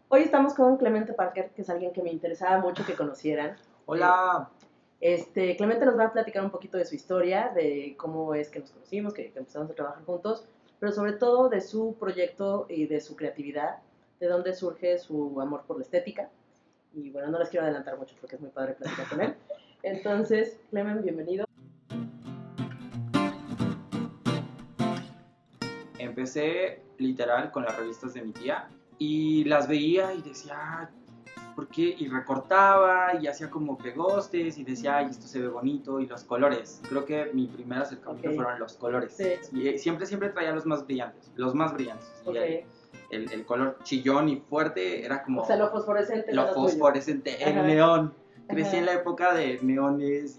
Hoy estamos con Clemente Parker, que es alguien que me interesaba mucho que conocieran. Hola. Clemente nos va a platicar un poquito de su historia, de cómo es que nos conocimos, que empezamos a trabajar juntos, pero sobre todo de su proyecto y de su creatividad, de dónde surge su amor por la estética. Y bueno, no les quiero adelantar mucho porque es muy padre platicar con él. Entonces, Clement, bienvenido. Empecé literal con las revistas de mi tía y las veía y decía, "Ay, ¿por qué?" Y recortaba y hacía como pegostes y decía, ay, esto se ve bonito y los colores. Creo que mi primer acercamiento Ok, fueron los colores. sí, Y siempre traía los más brillantes, los más brillantes. Y ok. el color chillón y fuerte era O sea, como lo fosforescente no lo lo tuyo. fosforescente, el Ajá, neón. Crecí en ajá, la época de neones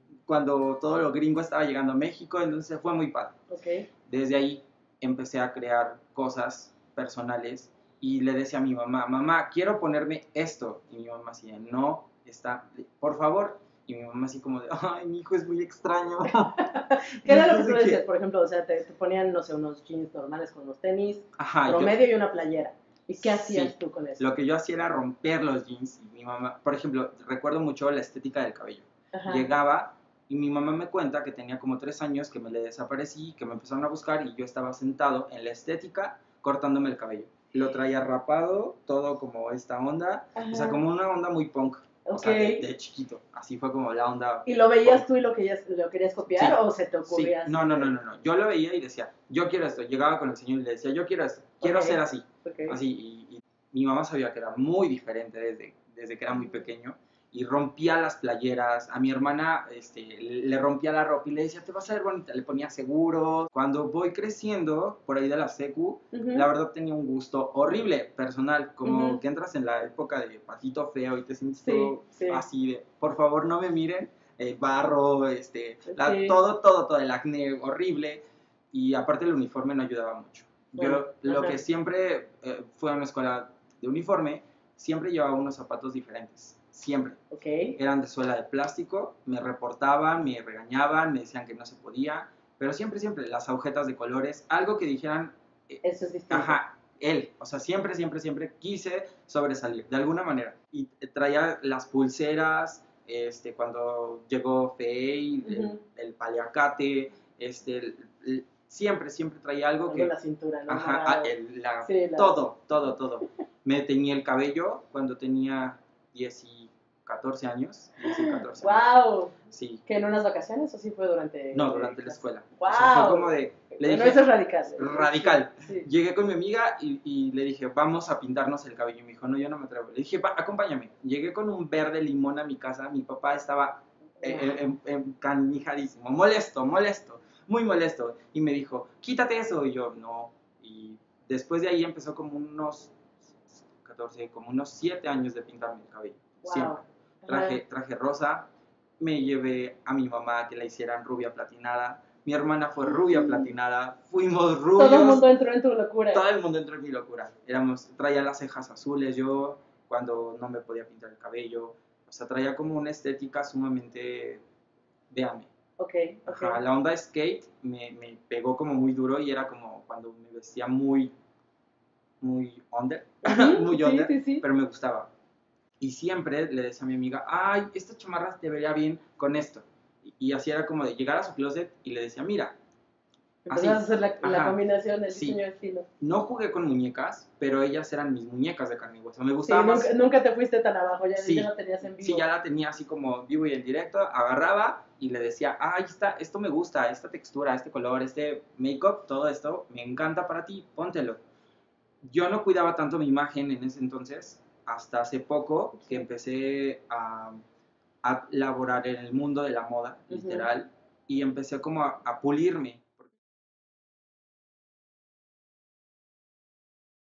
y cuando todo lo gringo estaba llegando a México, entonces fue muy padre. ok. Desde ahí empecé a crear cosas personales y le decía a mi mamá, mamá, quiero ponerme esto. Y mi mamá decía, no, está, por favor. Y mi mamá así como de, ay, mi hijo es muy extraño. ¿Qué era lo que Después tú de decías? que, Por ejemplo, o sea, te ponían, no sé, unos jeans normales con unos tenis, ajá, yo, promedio y una playera. ¿Y qué sí, hacías tú con eso? lo que yo hacía era romper los jeans y mi mamá, por ejemplo, recuerdo mucho la estética del cabello. Ajá. Llegaba y mi mamá me cuenta que tenía como 3 años que me le desaparecí, que me empezaron a buscar y yo estaba sentado en la estética cortándome el cabello. Lo traía rapado, todo como esta onda, o sea, Ajá. como una onda muy punk, o Ok. sea, de chiquito. Así fue como la onda ¿Y lo veías punk. tú y lo querías copiar Sí, o se te sí, ocurría así no, no, no, de, no, no. Yo lo veía y decía, yo quiero esto. Llegaba con el señor y le decía, yo quiero esto, ok, quiero ser así, ok. así. Y mi mamá sabía que era muy diferente desde que era muy pequeño y rompía las playeras. A mi hermana le rompía la ropa y le decía, te vas a ver bonita. Le ponía seguros. Cuando voy creciendo, por ahí de la secu, Ujú, la verdad tenía un gusto horrible, personal, como ujú. que entras en la época de patito feo y te sientes Sí, todo sí, así de, por favor no me miren, barro, sí. todo, el acné horrible, y aparte el uniforme no ayudaba mucho. Bueno, Yo lo que ajá. siempre fue a una escuela de uniforme, siempre llevaba unos zapatos diferentes, siempre. Ok. Eran de suela de plástico, me reportaban, me regañaban, me decían que no se podía, pero siempre, las agujetas de colores, algo que dijeran, Eso es distinto. ajá, él, o sea, siempre quise sobresalir, de alguna manera. Y traía las pulseras, cuando llegó Fey, Ujú. el paliacate, siempre traía algo Algo en que, la cintura, ¿no? ajá, Amarrado. Sí, la... todo. Me teñía el cabello cuando tenía 10 y 14 años, 10 y 14 años, ¡Wow! sí, ¿Que en unas vacaciones o sí fue no, durante durante la clases? escuela. O sea, fue como ¡Wow! de, le Bueno, eso dije, es radical. Sí, radical. sí. Llegué con mi amiga y le dije, vamos a pintarnos el cabello. Y me dijo, no, yo no me atrevo. Le dije, acompáñame. Llegué con un verde limón a mi casa. Mi papá estaba Wow. canijadísimo, molesto, muy molesto. Y me dijo, quítate eso. Y yo, no. Y después de ahí empezó como unos 14, como unos 7 años de pintarme el cabello. Siempre. Wow. Ajá. Traje rosa, me llevé a mi mamá que la hicieran rubia platinada, mi hermana fue rubia platinada, fuimos Todo el rubios, mundo entró en tu locura. todo el mundo entró en mi locura. Traía las cejas azules yo cuando no me podía pintar el cabello, o sea, traía como una estética sumamente de AME. Ok, ok. Ajá, la onda skate me pegó como muy duro y era como cuando me vestía muy under, Ujú, muy sí, under, sí, sí. pero me gustaba. Y siempre le decía a mi amiga, ay, esta chamarra te vería bien con esto. Y así era como de llegar a su closet y le decía, mira, Empezaste a así, hacer la ajá, combinación, el sí. diseño de estilo. No jugué con muñecas, pero ellas eran mis muñecas de carne y hueso. Me Sí, gustaba nunca, más, nunca te fuiste tan abajo, ya sí, la tenías en sí, ya vivo. la tenía así como vivo y en directo, agarraba y le decía, ay, esto me gusta, esta textura, este color, este make-up, todo esto, me encanta para ti, póntelo. Yo no cuidaba tanto mi imagen en ese entonces, hasta hace poco que Sí. empecé a laborar en el mundo de la moda, Ujú. literal, y empecé como a pulirme.